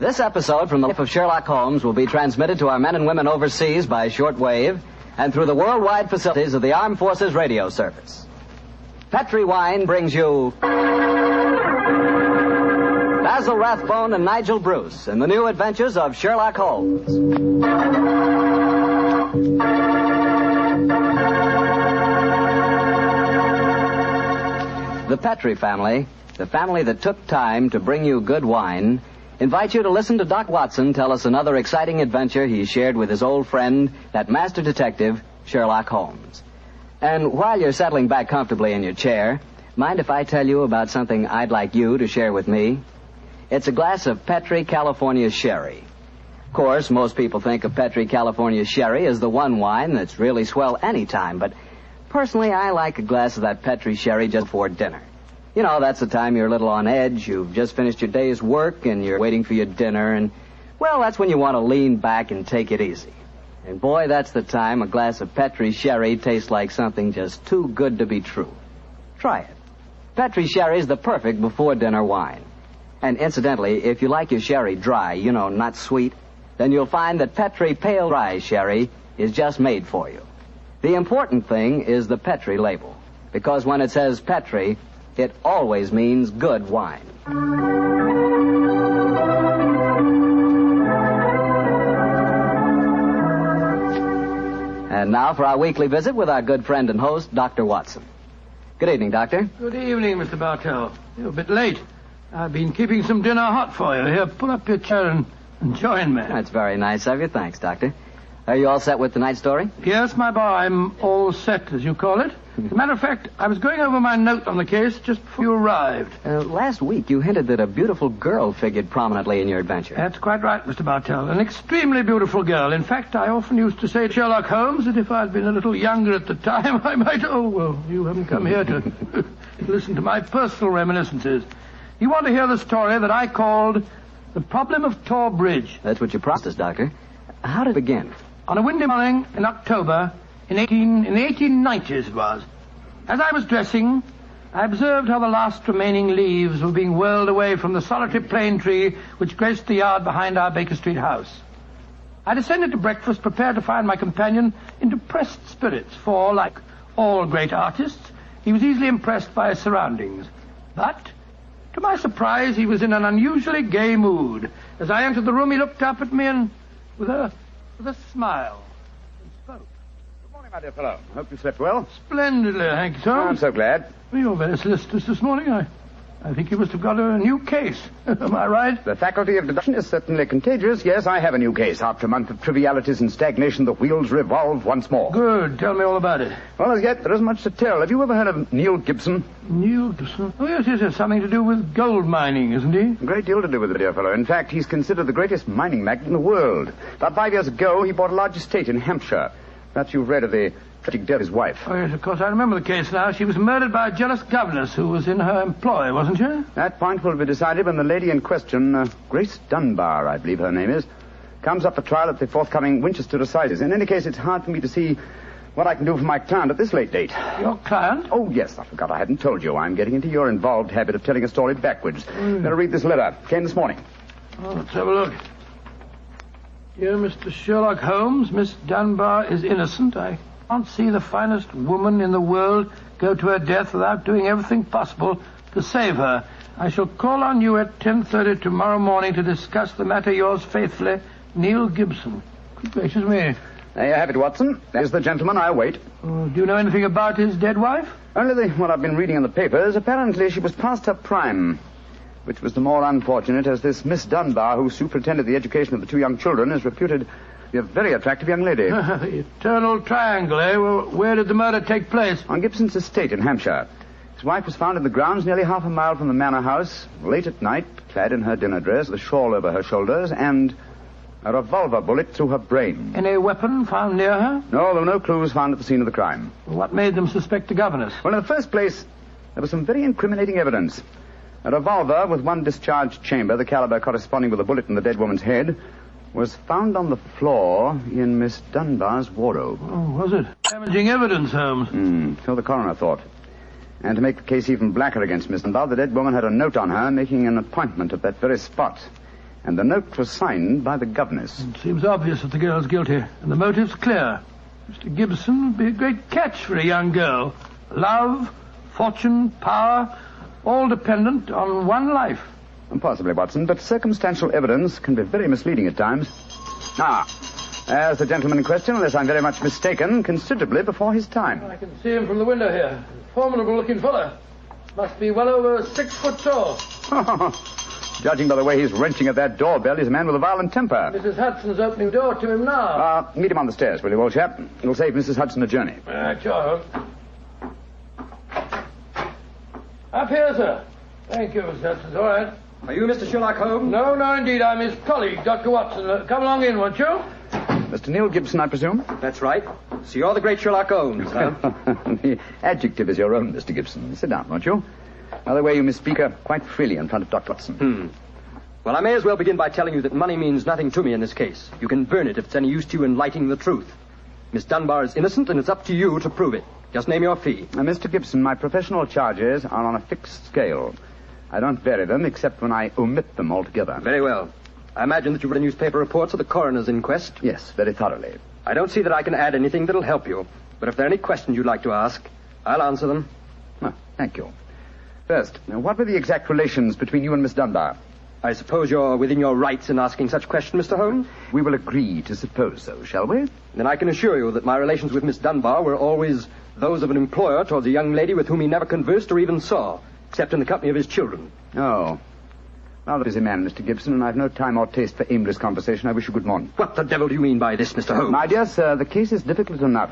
This episode from the life of Sherlock Holmes will be transmitted to our men and women overseas by shortwave and through the worldwide facilities of the Armed Forces Radio Service. Petri Wine brings you Basil Rathbone and Nigel Bruce in the new adventures of Sherlock Holmes. The Petri family, the family that took time to bring you good wine, invites you to listen to Doc Watson tell us another exciting adventure he shared with his old friend, that master detective, Sherlock Holmes. And while you're settling back comfortably in your chair, mind if I tell you about something I'd like you to share with me? It's a glass of Petri California Sherry. Of course, most people think of Petri California Sherry as the one wine that's really swell any time, but personally, I like a glass of that Petri Sherry just before dinner. You know, that's the time you're a little on edge, you've just finished your day's work, and you're waiting for your dinner, and, well, that's when you want to lean back and take it easy. And boy, that's the time a glass of Petri Sherry tastes like something just too good to be true. Try it. Petri Sherry is the perfect before-dinner wine. And incidentally, if you like your sherry dry, you know, not sweet, then you'll find that Petri Pale Rye Sherry is just made for you. The important thing is the Petri label, because when it says Petri, it always means good wine. And now for our weekly visit with our good friend and host, Dr. Watson. Good evening, Doctor. Good evening, Mr. Bartell. You're a bit late. I've been keeping some dinner hot for you. Here, pull up your chair and join me. That's very nice of you. Thanks, Doctor. Are you all set with tonight's story? Yes, my boy, I'm all set, as you call it. As a matter of fact, I was going over my note on the case just before you arrived. Last week, you hinted that a beautiful girl figured prominently in your adventure. That's quite right, Mr. Bartell. An extremely beautiful girl. In fact, I often used to say to Sherlock Holmes that if I'd been a little younger at the time, I might... Oh, well, you haven't come here to listen to my personal reminiscences. You want to hear the story that I called The Problem of Thor Bridge. That's what you promised us, Doctor. How did it begin? On a windy morning in October, in the 1890s it was. As I was dressing, I observed how the last remaining leaves were being whirled away from the solitary plane tree which graced the yard behind our Baker Street house. I descended to breakfast, prepared to find my companion in depressed spirits, for, like all great artists, he was easily impressed by his surroundings. But, to my surprise, he was in an unusually gay mood. As I entered the room, he looked up at me and, with a smile, and spoke. Good morning, my dear fellow. Hope you slept well. Splendidly, thank you, sir. I'm so glad. Well, you're very solicitous this morning. I think you must have got a new case. Am I right? The faculty of deduction is certainly contagious. Yes, I have a new case. After a month of trivialities and stagnation, the wheels revolve once more. Good. Tell me all about it. Well, as yet, there isn't much to tell. Have you ever heard of Neil Gibson? Neil Gibson? Oh, yes, it has something to do with gold mining, isn't he? A great deal to do with it, dear fellow. In fact, he's considered the greatest mining magnate in the world. About 5 years ago, he bought a large estate in Hampshire. Perhaps you've read of the tragic death of his wife. Oh, yes, of course, I remember the case now. She was murdered by a jealous governess who was in her employ, wasn't she? That point will be decided when the lady in question, Grace Dunbar, I believe her name is, comes up for trial at the forthcoming Winchester Assizes. In any case, it's hard for me to see what I can do for my client at this late date. Your client? Oh, yes, I forgot I hadn't told you. I'm getting into your involved habit of telling a story backwards. Better read this letter. Came this morning. Oh, let's have a look. Dear Mr. Sherlock Holmes, Miss Dunbar is innocent. I can't see the finest woman in the world go to her death without doing everything possible to save her. I shall call on you at 10:30 tomorrow morning to discuss the matter. Yours faithfully, Neil Gibson. Good gracious me. There you have it, Watson. There's the gentleman I await. Do you know anything about his dead wife? Only what I've been reading in the papers. Apparently she was past her prime, which was the more unfortunate as this Miss Dunbar, who superintended the education of the two young children, is reputed to be a very attractive young lady. The eternal triangle, eh? Well, where did the murder take place? On Gibson's estate in Hampshire. His wife was found in the grounds nearly half a mile from the manor house, late at night, clad in her dinner dress, with a shawl over her shoulders, and a revolver bullet through her brain. Any weapon found near her? No, there were no clues found at the scene of the crime. What made them suspect the governess? Well, in the first place, there was some very incriminating evidence. A revolver with one discharged chamber, the caliber corresponding with a bullet in the dead woman's head, was found on the floor in Miss Dunbar's wardrobe. Oh, was it? Damaging evidence, Holmes. So the coroner thought. And to make the case even blacker against Miss Dunbar, the dead woman had a note on her making an appointment at that very spot. And the note was signed by the governess. It seems obvious that the girl's guilty, and the motive's clear. Mr. Gibson would be a great catch for a young girl. Love, fortune, power, all dependent on one life. Possibly, Watson, but circumstantial evidence can be very misleading at times. As the gentleman in question, unless I'm very much mistaken, considerably before his time. I can see him from the window here. Formidable-looking fellow. Must be well over 6 foot tall. Judging by the way he's wrenching at that doorbell, he's a man with a violent temper. Mrs. Hudson's opening the door to him now. Meet him on the stairs, will you, old chap? It'll save Mrs. Hudson a journey. Sure. Up here, sir. Thank you, Mrs. Hudson. All right. Are you Mr. Sherlock Holmes? No, indeed. I'm his colleague, Dr. Watson. Come along in, won't you? Mr. Neil Gibson, I presume? That's right. So you're the great Sherlock Holmes, huh? The adjective is your own, Mr. Gibson. Sit down, won't you? By the way, you may speak quite freely in front of Dr. Watson. Well, I may as well begin by telling you that money means nothing to me in this case. You can burn it if it's any use to you in lighting the truth. Miss Dunbar is innocent, and it's up to you to prove it. Just name your fee. Mr. Gibson, my professional charges are on a fixed scale. I don't vary them except when I omit them altogether. Very well. I imagine that you've read the newspaper reports of the coroner's inquest. Yes, very thoroughly. I don't see that I can add anything that'll help you. But if there are any questions you'd like to ask, I'll answer them. Thank you. First, what were the exact relations between you and Miss Dunbar? I suppose you're within your rights in asking such a question, Mr. Holmes? We will agree to suppose so, shall we? Then I can assure you that my relations with Miss Dunbar were always those of an employer towards a young lady with whom he never conversed or even saw, except in the company of his children. Oh. Rather busy man, Mr. Gibson, and I've no time or taste for aimless conversation. I wish you good morning. What the devil do you mean by this, Mr. Holmes? My dear sir, the case is difficult enough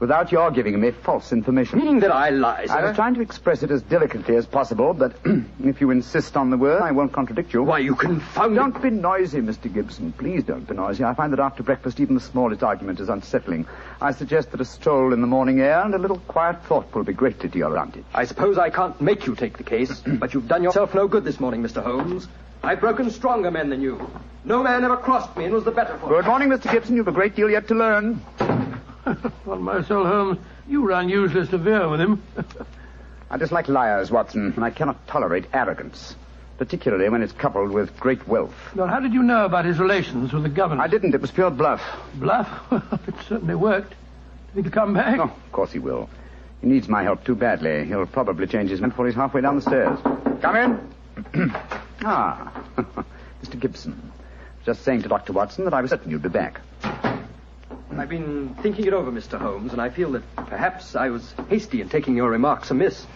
without your giving me false information. Meaning that I lie, sir? I was trying to express it as delicately as possible, but if you insist on the word, I won't contradict you. Why, you confounded... Don't be noisy, Mr. Gibson. Please don't be noisy. I find that after breakfast, even the smallest argument is unsettling. I suggest that a stroll in the morning air and a little quiet thought will be greatly to your advantage. I suppose I can't make you take the case, but you've done yourself no good this morning, Mr. Holmes. I've broken stronger men than you. No man ever crossed me and was the better for it. Good morning, Mr. Gibson. You've a great deal yet to learn. On my soul, Holmes, you were unusually severe with him. I dislike liars, Watson, and I cannot tolerate arrogance, particularly when it's coupled with great wealth. Well, how did you know about his relations with the governess? I didn't. It was pure bluff. Bluff? It certainly worked. Do you think he'll come back? Oh, of course he will. He needs my help too badly. He'll probably change his mind before he's halfway down the stairs. Come in. Mr. Gibson. Just saying to Dr. Watson that I was certain you'd be back. I've been thinking it over, Mr. Holmes, and I feel that perhaps I was hasty in taking your remarks amiss.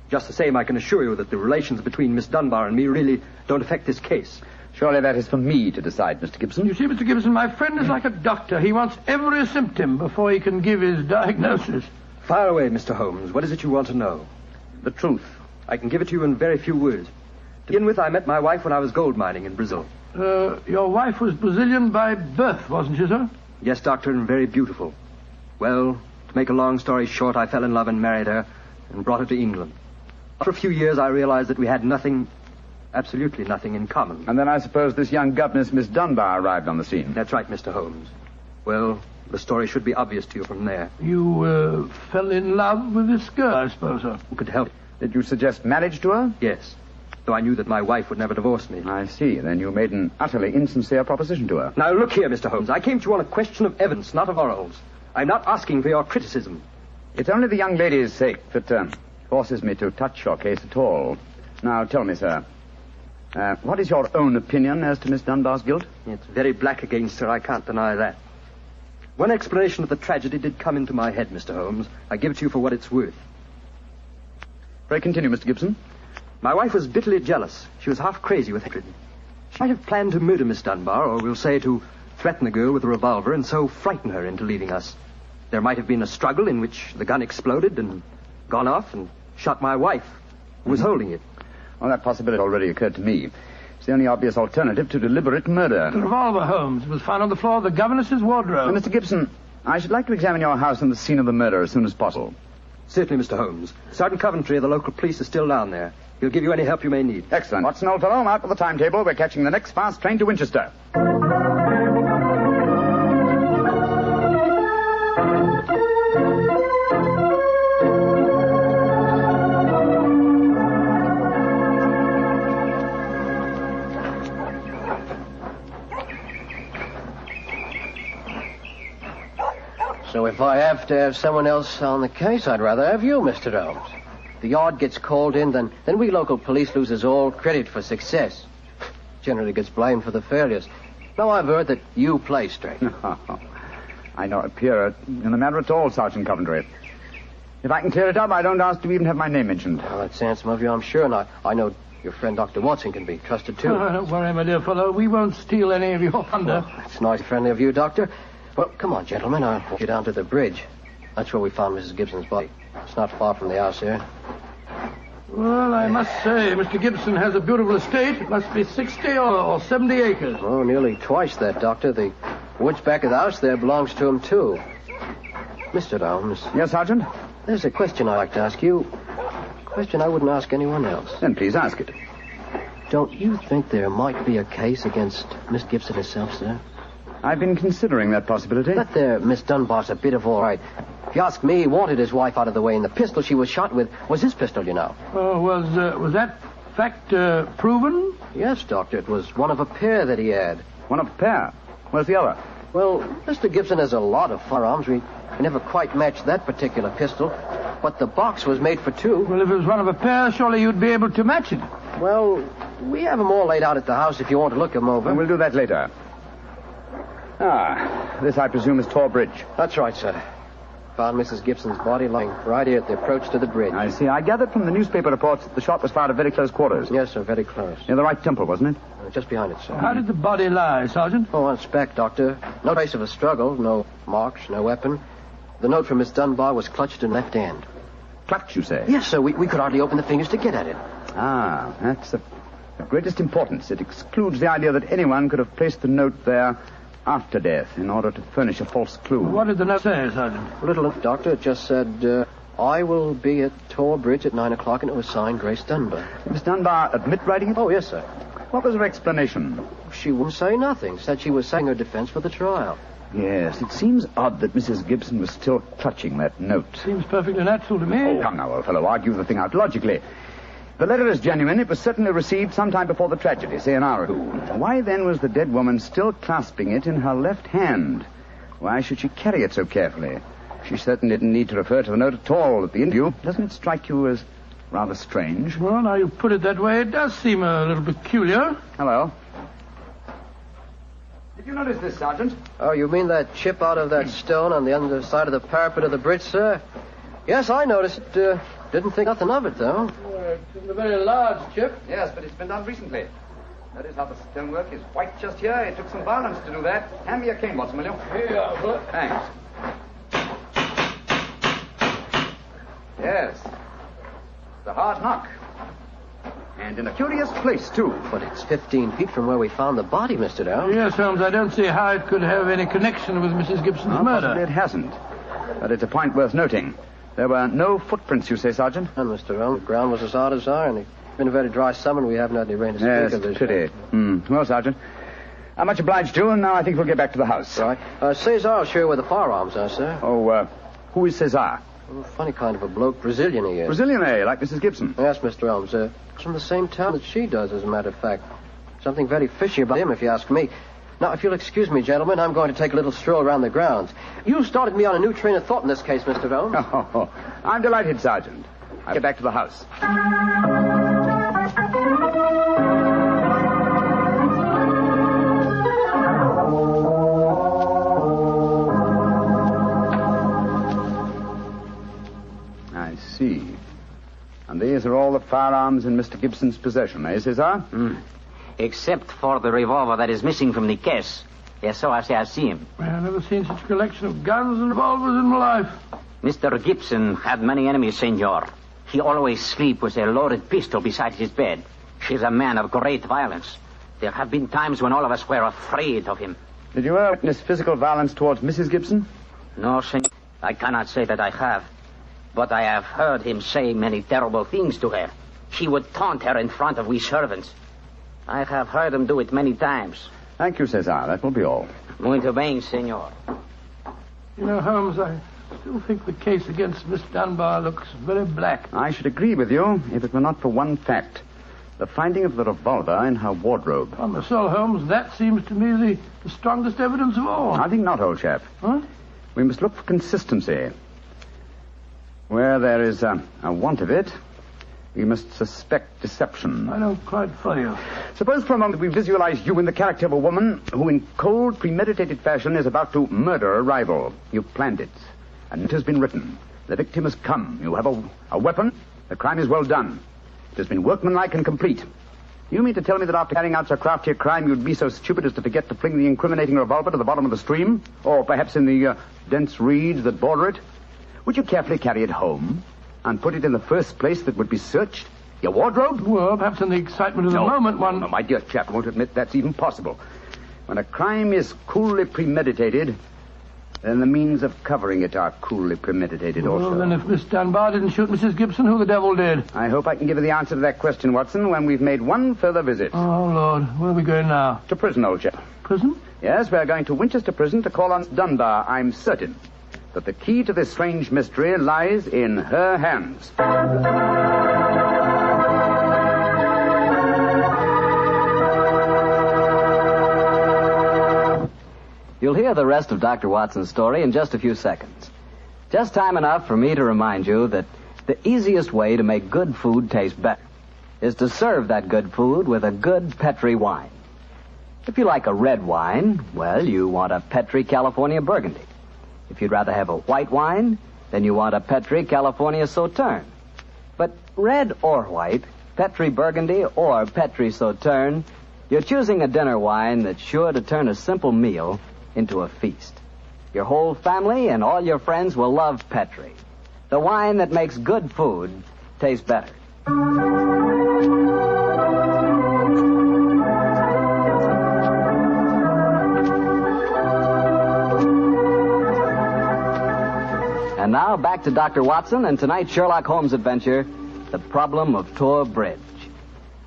Just the same, I can assure you that the relations between Miss Dunbar and me really don't affect this case. Surely that is for me to decide, Mr. Gibson. You see, Mr. Gibson, my friend is like a doctor. He wants every symptom before he can give his diagnosis. Fire away, Mr. Holmes. What is it you want to know? The truth. I can give it to you in very few words. To begin with, I met my wife when I was gold mining in Brazil. Your wife was Brazilian by birth, wasn't she, sir? Yes, Doctor, and very beautiful. Well, to make a long story short, I fell in love and married her and brought her to England. After a few years, I realized that we had nothing, absolutely nothing in common. And then I suppose this young governess, Miss Dunbar, arrived on the scene. That's right, Mr. Holmes. Well, the story should be obvious to you from there. You, fell in love with this girl, I suppose, sir? Who could help? Did you suggest marriage to her? Yes, though I knew that my wife would never divorce me. I see. Then you made an utterly insincere proposition to her. Now, look here, Mr. Holmes. I came to you on a question of evidence, not of morals. I'm not asking for your criticism. It's only the young lady's sake that forces me to touch your case at all. Now, tell me, sir, what is your own opinion as to Miss Dunbar's guilt? It's very black against her. I can't deny that. One explanation of the tragedy did come into my head, Mr. Holmes. I give it to you for what it's worth. Pray continue, Mr. Gibson. My wife was bitterly jealous. She was half crazy with hatred. She might have planned to murder Miss Dunbar, or we'll say to threaten the girl with a revolver and so frighten her into leaving us. There might have been a struggle in which the gun exploded and gone off and shot my wife, who was holding it. Well, that possibility already occurred to me. It's the only obvious alternative to deliberate murder. The revolver, Holmes, was found on the floor of the governess's wardrobe. Mr. Gibson, I should like to examine your house and the scene of the murder as soon as possible. Certainly, Mr. Holmes. Sergeant Coventry of the local police is still down there. He'll give you any help you may need. Excellent. Watson, old fellow, mark for the timetable. We're catching the next fast train to Winchester. So if I have to have someone else on the case, I'd rather have you, Mr. Holmes. The yard gets called in, then we local police loses all credit for success. Generally gets blamed for the failures. Now I've heard that you play straight. I don't appear in the matter at all, Sergeant Coventry. If I can clear it up, I don't ask to even have my name mentioned. Well, that's handsome of you, I'm sure, and I know your friend Dr. Watson can be trusted, too. Oh, don't worry, my dear fellow. We won't steal any of your thunder. Well, it's nice and friendly of you, Doctor. Well, come on, gentlemen. I'll walk you down to the bridge. That's where we found Mrs. Gibson's body. It's not far from the house here. Well, I must say, Mr. Gibson has a beautiful estate. It must be 60 or 70 acres. Oh, nearly twice that, Doctor. The woods back of the house there belongs to him, too. Mr. Holmes. Yes, Sergeant? There's a question I'd like to ask you. A question I wouldn't ask anyone else. Then please ask it. Don't you think there might be a case against Miss Gibson herself, sir? I've been considering that possibility. That there Miss Dunbar's a bit of all right. If you ask me, he wanted his wife out of the way, and the pistol she was shot with was his pistol, you know. Oh, was that fact proven? Yes, Doctor. It was one of a pair that he had. One of a pair? Where's the other? Well, Mr. Gibson has a lot of firearms. We never quite matched that particular pistol, but the box was made for two. Well, if it was one of a pair, surely you'd be able to match it. Well, we have them all laid out at the house if you want to look them over. And we'll do that later. This, I presume, is Thor Bridge. That's right, sir. Found Mrs. Gibson's body lying right here at the approach to the bridge. I see. I gathered from the newspaper reports that the shot was fired at very close quarters. Yes, sir, very close. Near the right temple, wasn't it? Just behind it, sir. How did the body lie, Sergeant? Oh, on its back, Doctor. No trace of a struggle, no marks, no weapon. The note from Miss Dunbar was clutched in left hand. Clutch, you say? Yes, sir. We could hardly open the fingers to get at it. That's of greatest importance. It excludes the idea that anyone could have placed the note there after death in order to furnish a false clue. What did the note say, Sergeant? Little, Doctor. It just said, I will be at Thor Bridge at 9 o'clock, and it was signed Grace Dunbar. Did Miss Dunbar admit writing it? Oh, yes, sir. What was her explanation? She wouldn't say nothing. Said she was saying her defense for the trial. Yes, it seems odd that Mrs. Gibson was still clutching that note. Seems perfectly natural to me. Oh, come now, old fellow. Argue the thing out logically. The letter is genuine. It was certainly received sometime before the tragedy, say an hour ago. Why then was the dead woman still clasping it in her left hand? Why should she carry it so carefully? She certainly didn't need to refer to the note at all at the interview. Doesn't it strike you as rather strange? Well, now you put it that way, it does seem a little peculiar. Hello. Did you notice this, Sergeant? Oh, you mean that chip out of that stone on the underside of the parapet of the bridge, sir? Yes, I noticed it. Didn't think nothing of it, though. It's a very large chip. Yes, but it's been done recently. Notice how the stonework is white just here. It took some violence to do that. Hand me your cane, Watson, will you? Here you are, sir. Thanks. Yes. It's a hard knock. And in a curious place, too. But it's 15 feet from where we found the body, Mr. Dow. Yes, Holmes, I don't see how it could have any connection with Mrs. Gibson's murder. Possibly it hasn't. But it's a point worth noting. There were no footprints, you say, Sergeant? And, Mr. Holmes, the ground was as hard as iron. It's been a very dry summer, and we haven't had any rain to speak Yes, of this. pity. Well, Sergeant, I'm much obliged to you, and now I think we'll get back to the house. Right. Cesar will show you where the firearms are, sir. Oh, who is Cesar? Oh, funny kind of a bloke. Brazilian he is. Brazilian, eh? Like Mrs. Gibson? Yes, Mr. Holmes. It's from the same town that she does, as a matter of fact. Something very fishy about him, if you ask me. Now, if you'll excuse me, gentlemen, I'm going to take a little stroll around the grounds. You started me on a new train of thought in this case, Mr. Holmes. Oh, I'm delighted, Sergeant. I'll get back to the house. I see. And these are all the firearms in Mr. Gibson's possession, eh, Cesar? Except for the revolver that is missing from the case. Yes, so I say I've seen him. I've never seen such a collection of guns and revolvers in my life. Mr. Gibson had many enemies, senor. He always sleep with a loaded pistol beside his bed. He's a man of great violence. There have been times when all of us were afraid of him. Did you ever witness physical violence towards Mrs. Gibson? No, senor. I cannot say that I have. But I have heard him say many terrible things to her. He would taunt her in front of we servants. I have heard him do it many times. Thank you, Cesar. That will be all. Muito bem, senor. You know, Holmes, I still think the case against Miss Dunbar looks very black. I should agree with you if it were not for one fact. The finding of the revolver in her wardrobe. On the soul, Holmes, that seems to me the strongest evidence of all. I think not, old chap. Huh? We must look for consistency. Where there is a want of it, we must suspect deception. I don't quite follow you. Suppose for a moment we visualize you in the character of a woman who in cold, premeditated fashion is about to murder a rival. You've planned it, and it has been written. The victim has come. You have a weapon. The crime is well done. It has been workmanlike and complete. You mean to tell me that after carrying out so crafty a crime, you'd be so stupid as to forget to fling the incriminating revolver to the bottom of the stream? Or perhaps in the dense reeds that border it? Would you carefully carry it home and put it in the first place that would be searched? Your wardrobe? Well, perhaps in the excitement of the moment, one... No, my dear chap, won't admit that's even possible. When a crime is coolly premeditated, then the means of covering it are coolly premeditated also. Well, then if Miss Dunbar didn't shoot Mrs. Gibson, who the devil did? I hope I can give you the answer to that question, Watson, when we've made one further visit. Oh, Lord. Where are we going now? To prison, old chap. Prison? Yes, we're going to Winchester Prison to call on Dunbar. I'm certain that the key to this strange mystery lies in her hands. You'll hear the rest of Dr. Watson's story in just a few seconds. Just time enough for me to remind you that the easiest way to make good food taste better is to serve that good food with a good Petri wine. If you like a red wine, well, you want a Petri California Burgundy. If you'd rather have a white wine, then you want a Petri California Sauterne. But red or white, Petri Burgundy or Petri Sauterne, you're choosing a dinner wine that's sure to turn a simple meal into a feast. Your whole family and all your friends will love Petri, the wine that makes good food taste better. And now back to Dr. Watson and tonight's Sherlock Holmes adventure, The Problem of Thor Bridge.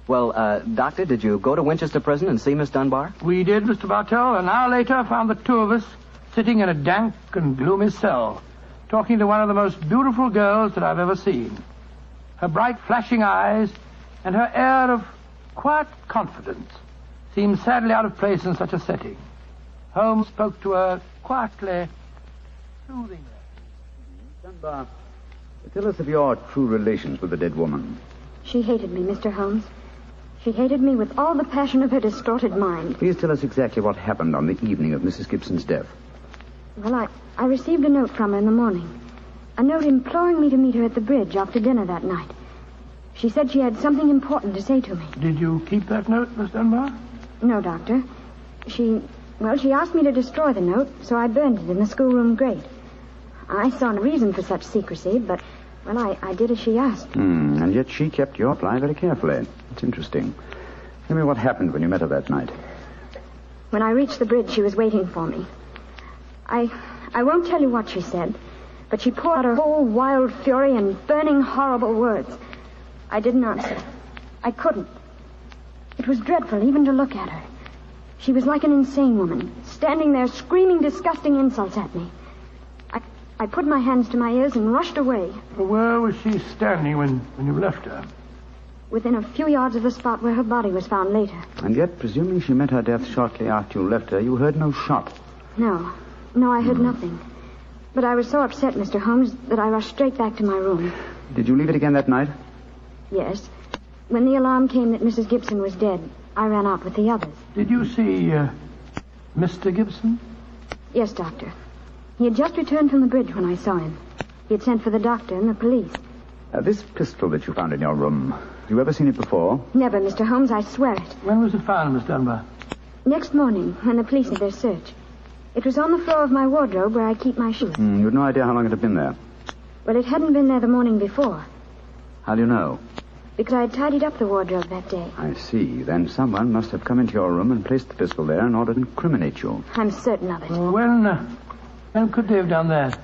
Well, Doctor, did you go to Winchester Prison and see Miss Dunbar? We did, Mr. Bartell. An hour later, found the two of us sitting in a dank and gloomy cell, talking to one of the most beautiful girls that I've ever seen. Her bright, flashing eyes and her air of quiet confidence seemed sadly out of place in such a setting. Holmes spoke to her quietly, soothingly. Dunbar, tell us of your true relations with the dead woman. She hated me, Mr. Holmes. She hated me with all the passion of her distorted mind. Please tell us exactly what happened on the evening of Mrs. Gibson's death. Well, I received a note from her in the morning. A note imploring me to meet her at the bridge after dinner that night. She said she had something important to say to me. Did you keep that note, Miss Dunbar? No, Doctor. She asked me to destroy the note, so I burned it in the schoolroom grate. I saw no reason for such secrecy, but, well, I did as she asked. And yet she kept your reply very carefully. It's interesting. Tell me what happened when you met her that night. When I reached the bridge, she was waiting for me. I won't tell you what she said, but she poured out her whole wild fury in burning, horrible words. I didn't answer. I couldn't. It was dreadful even to look at her. She was like an insane woman, standing there screaming disgusting insults at me. I put my hands to my ears and rushed away. Well, where was she standing when you left her? Within a few yards of the spot where her body was found later. And yet, presuming she met her death shortly after you left her, you heard no shot. No, I heard nothing. But I was so upset, Mr. Holmes, that I rushed straight back to my room. Did you leave it again that night? Yes. When the alarm came that Mrs. Gibson was dead, I ran out with the others. Did you see Mr. Gibson? Yes, Doctor. He had just returned from the bridge when I saw him. He had sent for the doctor and the police. This pistol that you found in your room, have you ever seen it before? Never, Mr. Holmes, I swear it. When was it found, Miss Dunbar? Next morning, when the police did their search. It was on the floor of my wardrobe where I keep my shoes. You had no idea how long it had been there? Well, it hadn't been there the morning before. How do you know? Because I had tidied up the wardrobe that day. I see. Then someone must have come into your room and placed the pistol there in order to incriminate you. I'm certain of it. Well, when could they have done that?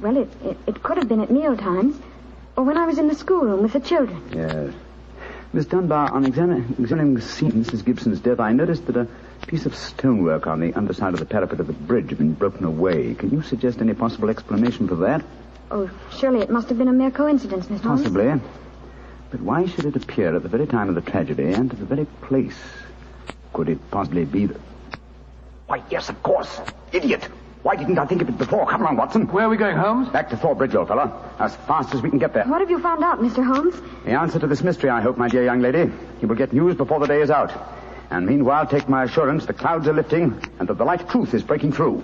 Well, it could have been at meal times, or when I was in the schoolroom with the children. Yes. Miss Dunbar, on examining the scene of Mrs. Gibson's death, I noticed that a piece of stonework on the underside of the parapet of the bridge had been broken away. Can you suggest any possible explanation for that? Oh, surely it must have been a mere coincidence, Miss Holmes. Possibly. But why should it appear at the very time of the tragedy and at the very place? Could it possibly be that... Why, yes, of course. Idiot. Why didn't I think of it before? Come along, Watson. Where are we going, Holmes? Back to Thor Bridge, old fellow. As fast as we can get there. What have you found out, Mr. Holmes? The answer to this mystery, I hope, my dear young lady. You will get news before the day is out. And meanwhile, take my assurance the clouds are lifting and that the light of truth is breaking through.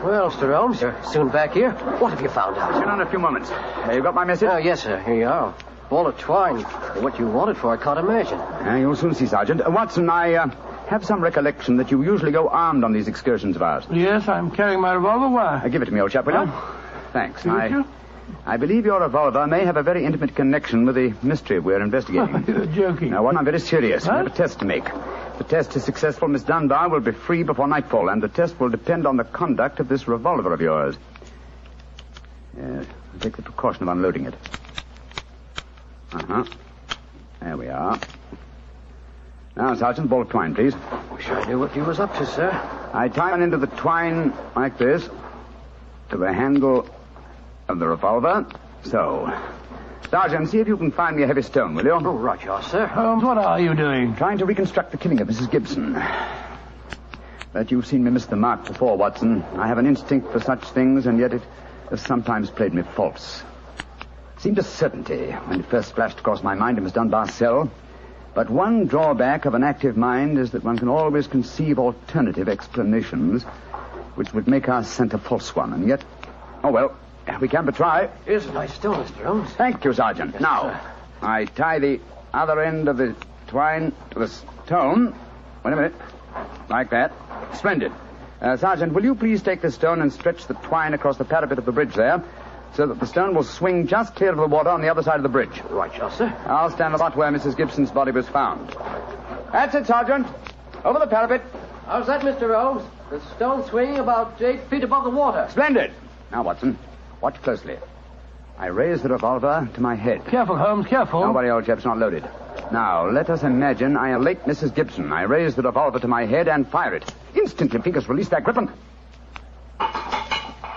Well, Mr. Holmes, you're soon back here. What have you found out? Sit down in a few moments. You got my message? Oh, yes, sir. Here you are. Ball of twine. What you wanted for, I can't imagine. You'll soon see, Sergeant. Watson, I have some recollection that you usually go armed on these excursions of ours. Yes, I'm carrying my revolver. Why? Give it to me, old chap, will you? Thanks. I believe your revolver may have a very intimate connection with the mystery we're investigating. You're joking. Now, I'm very serious. What? We have a test to make. If the test is successful, Miss Dunbar will be free before nightfall, and the test will depend on the conduct of this revolver of yours. Yes, I'll take the precaution of unloading it. Uh-huh. There we are. Now, Sergeant, ball of twine, please. Wish I knew what you was up to, sir. I tie one end of the twine like this to the handle of the revolver. So. Sergeant, see if you can find me a heavy stone, will you? Oh, right, you are, sir. Holmes, what are you doing? Trying to reconstruct the killing of Mrs. Gibson. But you've seen me miss the mark before, Watson. I have an instinct for such things, and yet it has sometimes played me false. It seemed a certainty when it first flashed across my mind in Miss Dunbar's cell. But one drawback of an active mind is that one can always conceive alternative explanations which would make our scent a false one. And yet, oh well, we can but try. Here's a nice stone, Mr. Holmes. Thank you, Sergeant. Yes, now, sir. I tie the other end of the twine to the stone. Wait a minute. Like that. Splendid. Sergeant, will you please take this stone and stretch the twine across the parapet of the bridge there, so that the stone will swing just clear of the water on the other side of the bridge. Right, you are, sir. I'll stand about where Mrs. Gibson's body was found. That's it, Sergeant. Over the parapet. How's that, Mr. Holmes? The stone swinging about 8 feet above the water. Splendid. Now, Watson, watch closely. I raise the revolver to my head. Careful, Holmes, careful. Don't worry, old chap's not loaded. Now, let us imagine I am late Mrs. Gibson. I raise the revolver to my head and fire it. Instantly, fingers release their grip and...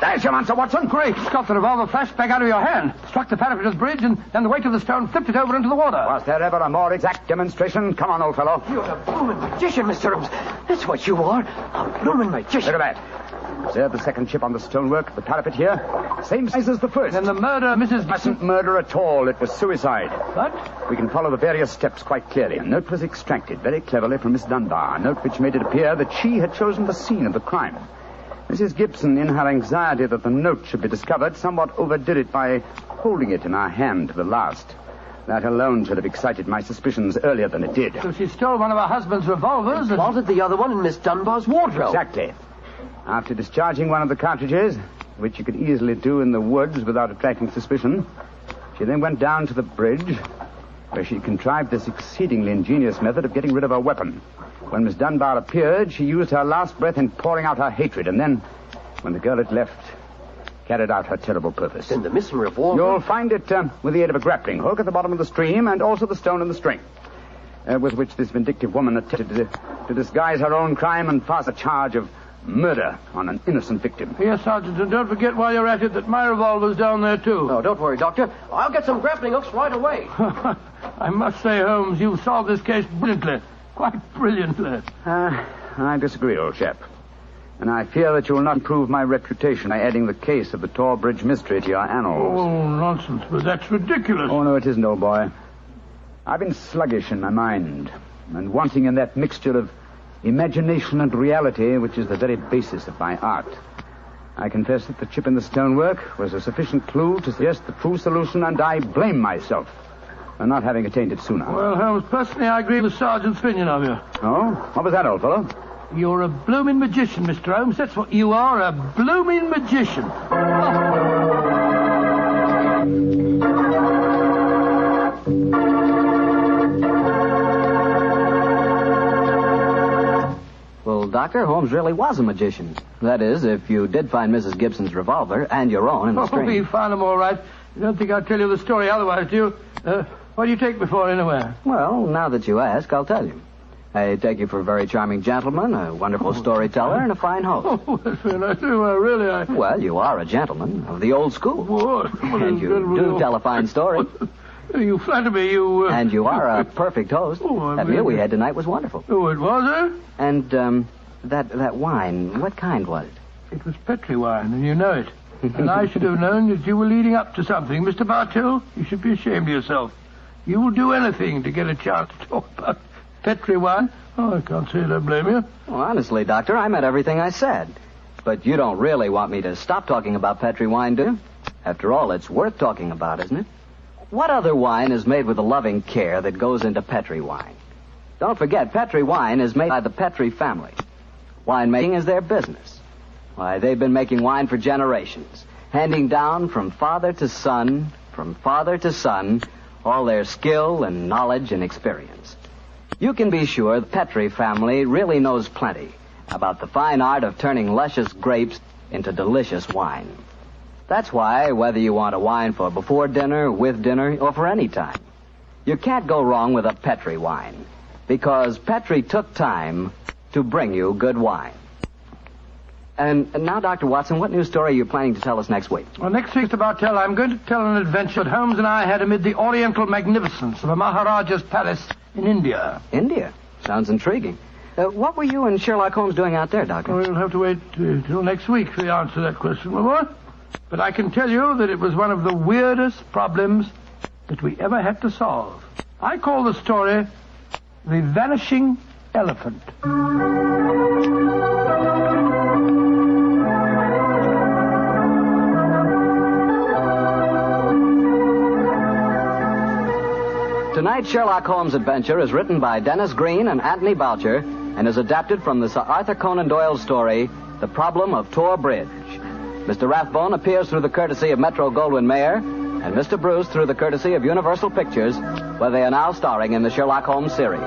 There's your answer, Watson. Great Scott, the revolver flashed back out of your hand, struck the parapet of the bridge, and then the weight of the stone flipped it over into the water. Was there ever a more exact demonstration? Come on, old fellow. You're a blooming magician, Mr. Holmes. That's what you are. A blooming magician. Look at that. Observe the second chip on the stonework, the parapet here. Same size as the first. Then the murder of Mrs. It wasn't murder at all. It was suicide. What? We can follow the various steps quite clearly. A note was extracted very cleverly from Miss Dunbar, a note which made it appear that she had chosen the scene of the crime. Mrs. Gibson, in her anxiety that the note should be discovered, somewhat overdid it by holding it in her hand to the last. That alone should have excited my suspicions earlier than it did. So she stole one of her husband's revolvers and... Planted the other one in Miss Dunbar's wardrobe. Exactly. After discharging one of the cartridges, which you could easily do in the woods without attracting suspicion, she then went down to the bridge, where she contrived this exceedingly ingenious method of getting rid of her weapon. When Miss Dunbar appeared, she used her last breath in pouring out her hatred, and then, when the girl had left, carried out her terrible purpose. Then the missing revolver... You'll find it with the aid of a grappling hook at the bottom of the stream, and also the stone and the string, with which this vindictive woman attempted to disguise her own crime and pass a charge of murder on an innocent victim. Yes, Sergeant, and don't forget while you're at it that my revolver's down there, too. No, don't worry, Doctor. I'll get some grappling hooks right away. I must say, Holmes, you've solved this case brilliantly. Quite brilliantly. I disagree, old chap. And I fear that you will not improve my reputation by adding the case of the Thor Bridge mystery to your annals. Oh, nonsense, but that's ridiculous. Oh, no, it isn't, old boy. I've been sluggish in my mind and wanting in that mixture of imagination and reality which is the very basis of my art. I confess that the chip in the stonework was a sufficient clue to suggest the true solution, and I blame myself for not having attained it sooner. Well, Holmes, personally, I agree with Sergeant's opinion of you. Oh? What was that, old fellow? You're a blooming magician, Mr. Holmes. That's what you are, a blooming magician. Well, Doctor, Holmes really was a magician. That is, if you did find Mrs. Gibson's revolver and your own in the string. Oh, we found them all right. You don't think I'll tell you the story otherwise, do you? What do you take me for, anyway? Well, now that you ask, I'll tell you. I take you for a very charming gentleman, a wonderful storyteller, and a fine host. Oh, that's very nice. Really, Well, you are a gentleman of the old school. Oh, And you do tell a fine story. You flatter me, you... And you are a perfect host. That meal we had tonight was wonderful. Oh, it was, eh? And, that wine, what kind was it? It was Petri wine, and you know it. And I should have known that you were leading up to something. Mr. Bartell, you should be ashamed of yourself. You will do anything to get a chance to talk about Petri wine. Oh, I can't say I don't blame you. Well, honestly, Doctor, I meant everything I said. But you don't really want me to stop talking about Petri wine, do you? After all, it's worth talking about, isn't it? What other wine is made with the loving care that goes into Petri wine? Don't forget, Petri wine is made by the Petri family. Winemaking is their business. Why, they've been making wine for generations, handing down from father to son, all their skill and knowledge and experience. You can be sure the Petri family really knows plenty about the fine art of turning luscious grapes into delicious wine. That's why, whether you want a wine for before dinner, with dinner, or for any time, you can't go wrong with a Petri wine, because Petri took time to bring you good wine. And now, Dr. Watson, what new story are you planning to tell us next week? Well, next week, Mr. Bartell, I'm going to tell an adventure that Holmes and I had amid the oriental magnificence of a Maharaja's palace in India. India? Sounds intriguing. What were you and Sherlock Holmes doing out there, Doctor? We'll have to wait till next week to answer that question, my boy. But I can tell you that it was one of the weirdest problems that we ever had to solve. I call the story The Vanishing Elephant. Tonight's Sherlock Holmes adventure is written by Dennis Green and Anthony Boucher and is adapted from the Sir Arthur Conan Doyle story, The Problem of Thor Bridge. Mr. Rathbone appears through the courtesy of Metro-Goldwyn-Mayer, and Mr. Bruce through the courtesy of Universal Pictures, where they are now starring in the Sherlock Holmes series.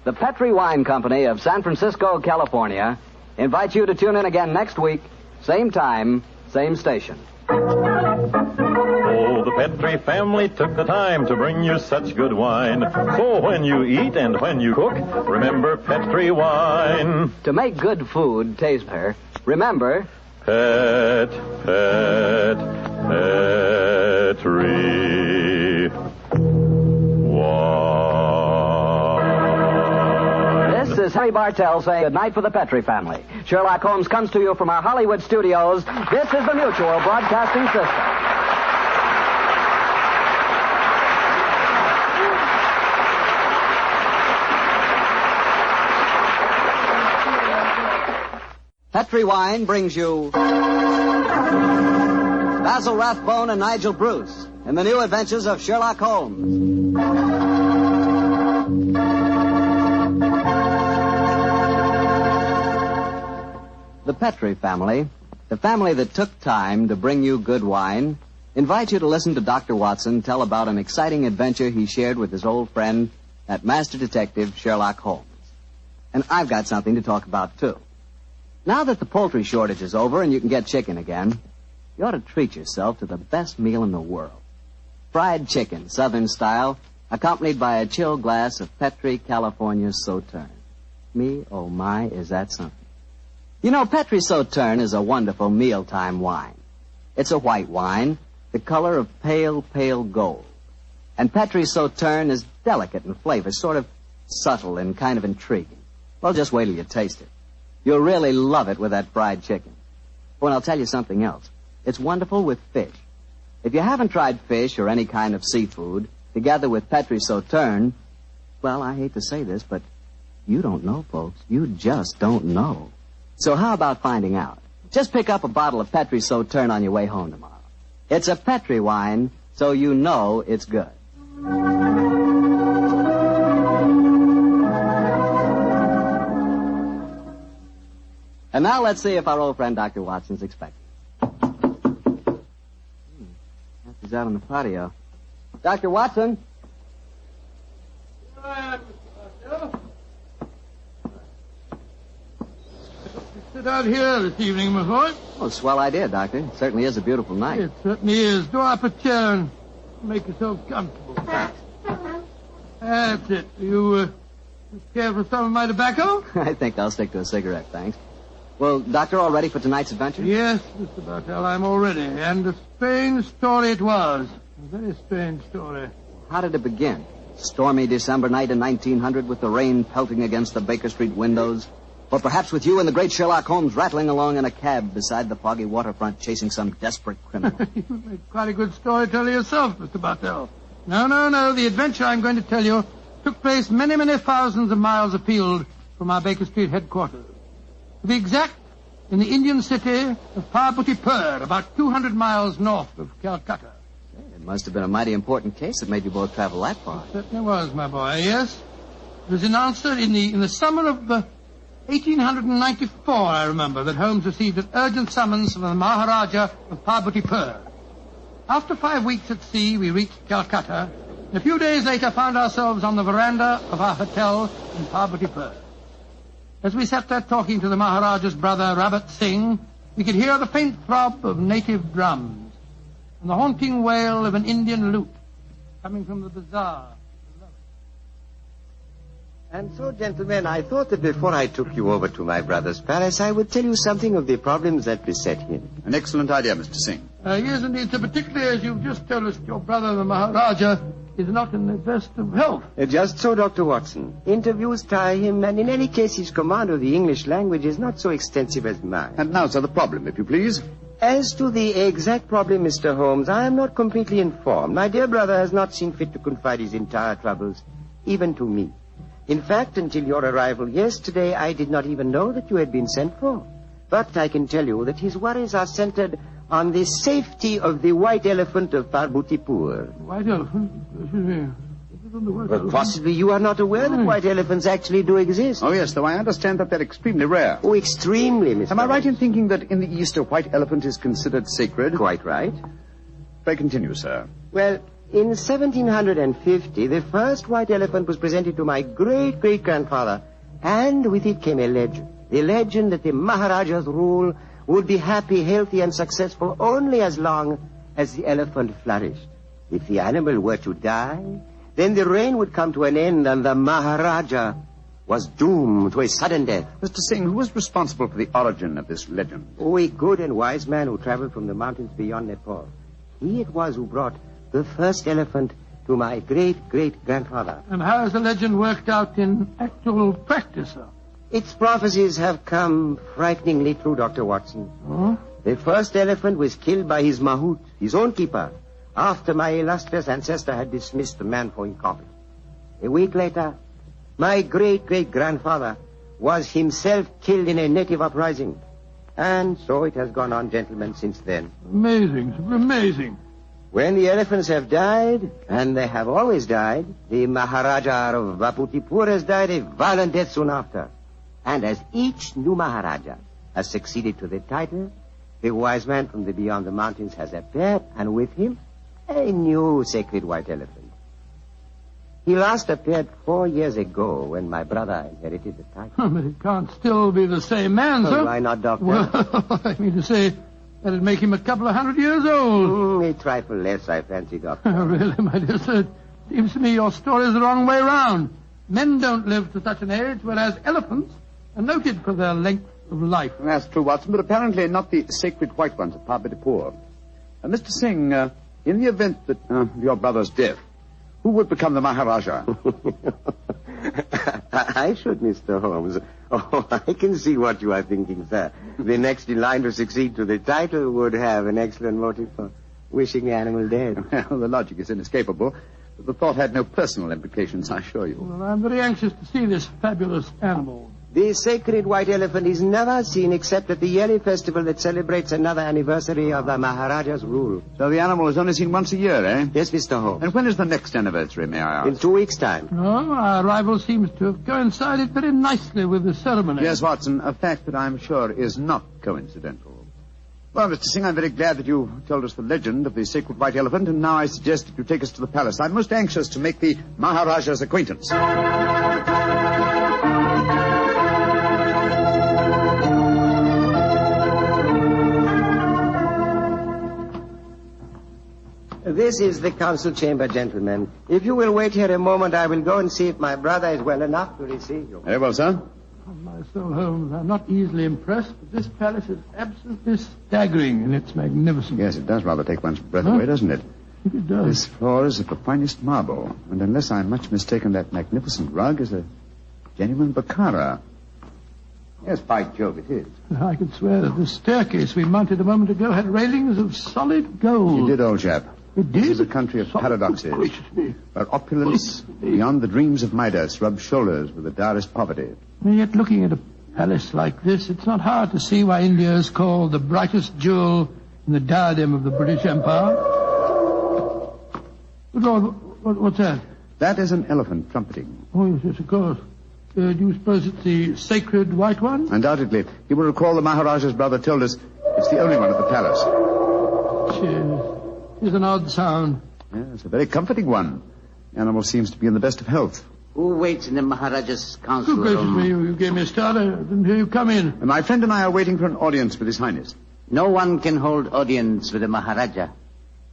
The Petri Wine Company of San Francisco, California, invites you to tune in again next week, same time, same station. Oh, the Petri family took the time to bring you such good wine. So when you eat and when you cook, remember Petri wine. To make good food taste better, remember... Petri wine. This is Harry Bartell saying goodnight for the Petri family. Sherlock Holmes comes to you from our Hollywood studios. This is the Mutual Broadcasting System. Petri Wine brings you Basil Rathbone and Nigel Bruce in the new adventures of Sherlock Holmes. The Petri family, the family that took time to bring you good wine, invites you to listen to Dr. Watson tell about an exciting adventure he shared with his old friend, that master detective, Sherlock Holmes. And I've got something to talk about, too. Now that the poultry shortage is over and you can get chicken again, you ought to treat yourself to the best meal in the world. Fried chicken, Southern style, accompanied by a chill glass of Petri California Sauterne. Me, oh my, is that something. You know, Petri Sauterne is a wonderful mealtime wine. It's a white wine, the color of pale, pale gold. And Petri Sauterne is delicate in flavor, sort of subtle and kind of intriguing. Well, just wait till you taste it. You'll really love it with that fried chicken. Oh, and I'll tell you something else. It's wonderful with fish. If you haven't tried fish or any kind of seafood, together with Petri Sauterne, well, I hate to say this, but you don't know, folks. You just don't know. So how about finding out? Just pick up a bottle of Petri Sauterne on your way home tomorrow. It's a Petri wine, so you know it's good. And now let's see if our old friend Dr. Watson's expecting. He's out on the patio. Dr. Watson? Here I am, Mr. Bartell. Sit out here this evening, my boy. Oh, swell idea, Doctor. It certainly is a beautiful night. It certainly is. Draw up a chair and make yourself comfortable. That's it. You care for some of my tobacco? I think I'll stick to a cigarette, thanks. Well, Doctor, all ready for tonight's adventure? Yes, Mr. Bartell, I'm all ready. And a strange story it was. A very strange story. How did it begin? Stormy December night in 1900 with the rain pelting against the Baker Street windows? Or perhaps with you and the great Sherlock Holmes rattling along in a cab beside the foggy waterfront chasing some desperate criminal? You make quite a good storyteller yourself, Mr. Bartell. No. The adventure I'm going to tell you took place many, many thousands of miles afield from our Baker Street headquarters. To be exact, in the Indian city of Parapet, about 200 miles north of Calcutta. It must have been a mighty important case that made you both travel that far. It certainly was, my boy, yes. It was announced in the summer of 1894, I remember, that Holmes received an urgent summons from the Maharaja of Parapet. After 5 weeks at sea, we reached Calcutta, and a few days later found ourselves on the veranda of our hotel in Parapet. As we sat there talking to the Maharaja's brother, Rabat Singh, we could hear the faint throb of native drums and the haunting wail of an Indian lute coming from the bazaar. And so, gentlemen, I thought that before I took you over to my brother's palace, I would tell you something of the problems that beset him. An excellent idea, Mr. Singh. Yes, indeed, sir, particularly as you've just told us your brother, the Maharaja, is not in the best of health. Just so, Dr. Watson. Interviews tire him, and in any case, his command of the English language is not so extensive as mine. And now, sir, the problem, if you please. As to the exact problem, Mr. Holmes, I am not completely informed. My dear brother has not seen fit to confide his entire troubles, even to me. In fact, until your arrival yesterday, I did not even know that you had been sent for. But I can tell you that his worries are centered on the safety of the white elephant of Parbutipur. White elephant? Excuse me. But possibly you are not aware that white elephants actually do exist. Oh, yes, though I understand that they're extremely rare. Oh, extremely, Mr. Am I right in thinking that in the East a white elephant is considered sacred? Quite right. Pray continue, sir. Well, in 1750, the first white elephant was presented to my great-great-grandfather, and with it came a legend. The legend that the Maharaja's rule would be happy, healthy, and successful only as long as the elephant flourished. If the animal were to die, then the reign would come to an end, and the Maharaja was doomed to a sudden death. Mr. Singh, who was responsible for the origin of this legend? Oh, a good and wise man who traveled from the mountains beyond Nepal. He it was who brought the first elephant to my great-great-grandfather. And how has the legend worked out in actual practice, sir? Its prophecies have come frighteningly true, Dr. Watson. Oh? The first elephant was killed by his mahout, his own keeper, after my illustrious ancestor had dismissed the man for incompetent. A week later, my great-great-grandfather was himself killed in a native uprising. And so it has gone on, gentlemen, since then. Amazing, amazing. When the elephants have died, and they have always died, the Maharaja of Vaputipur has died a violent death soon after. And as each new Maharaja has succeeded to the title, the wise man from the beyond the mountains has appeared, and with him, a new sacred white elephant. He last appeared 4 years ago when my brother inherited the title. But it can't still be the same man, sir. Why not, Doctor? Well, I mean to say, that'd make him a couple of 100 years old. A trifle less, I fancy, Doctor. Really, my dear sir, it seems to me your story's the wrong way round. Men don't live to such an age, whereas elephants are noted for their length of life. That's true, Watson, but apparently not the sacred white ones of Parbutipur. Mr. Singh, in the event that your brother's death, who would become the Maharaja? I should, Mr. Holmes. Oh, I can see what you are thinking, sir. The next in line to succeed to the title would have an excellent motive for wishing the animal dead. Well, the logic is inescapable, but the thought had no personal implications, I assure you. Well, I'm very anxious to see this fabulous animal. The sacred white elephant is never seen except at the yearly festival that celebrates another anniversary of the Maharaja's rule. So the animal is only seen once a year, eh? Yes, Mr. Holmes. And when is the next anniversary, may I ask? In 2 weeks' time. Oh, our arrival seems to have coincided very nicely with the ceremony. Yes, Watson, a fact that I'm sure is not coincidental. Well, Mr. Singh, I'm very glad that you told us the legend of the sacred white elephant, and now I suggest that you take us to the palace. I'm most anxious to make the Maharaja's acquaintance. The This is the council chamber, gentlemen. If you will wait here a moment, I will go and see if my brother is well enough to receive you. Very well, sir. On my soul, Holmes, I'm not easily impressed, but this palace is absolutely staggering in its magnificence. Yes, it does rather take one's breath away, doesn't it? It does. This floor is of the finest marble, and unless I'm much mistaken, that magnificent rug is a genuine Baccara. Yes, by Jove, it is. I could swear that the staircase we mounted a moment ago had railings of solid gold. You did, old chap. It did? This is a country of paradoxes, where opulence beyond the dreams of Midas rubs shoulders with the direst poverty. And yet, looking at a palace like this, it's not hard to see why India is called the brightest jewel in the diadem of the British Empire. Good Lord, what's that? That is an elephant trumpeting. Oh, yes, of course. Do you suppose it's the sacred white one? Undoubtedly. You will recall the Maharaja's brother told us it's the only one at the palace. It's an odd sound. Yes, a very comforting one. The animal seems to be in the best of health. Who waits in the Maharaja's council Good gracious room? me, you gave me a start. I didn't hear you come in. My friend and I are waiting for an audience with His Highness. No one can hold audience with the Maharaja.